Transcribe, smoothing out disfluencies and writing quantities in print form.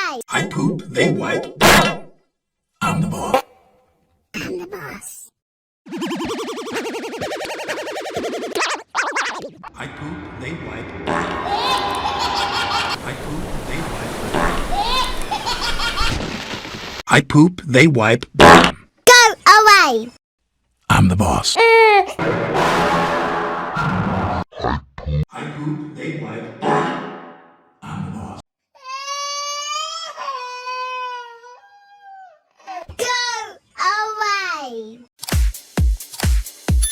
away! I poop, they wipe. I'm the boss. I'm the boss. I poop, they wipe. I poop, they wipe. I poop, they wipe. Go away! I'm the boss. I poop, they wipe.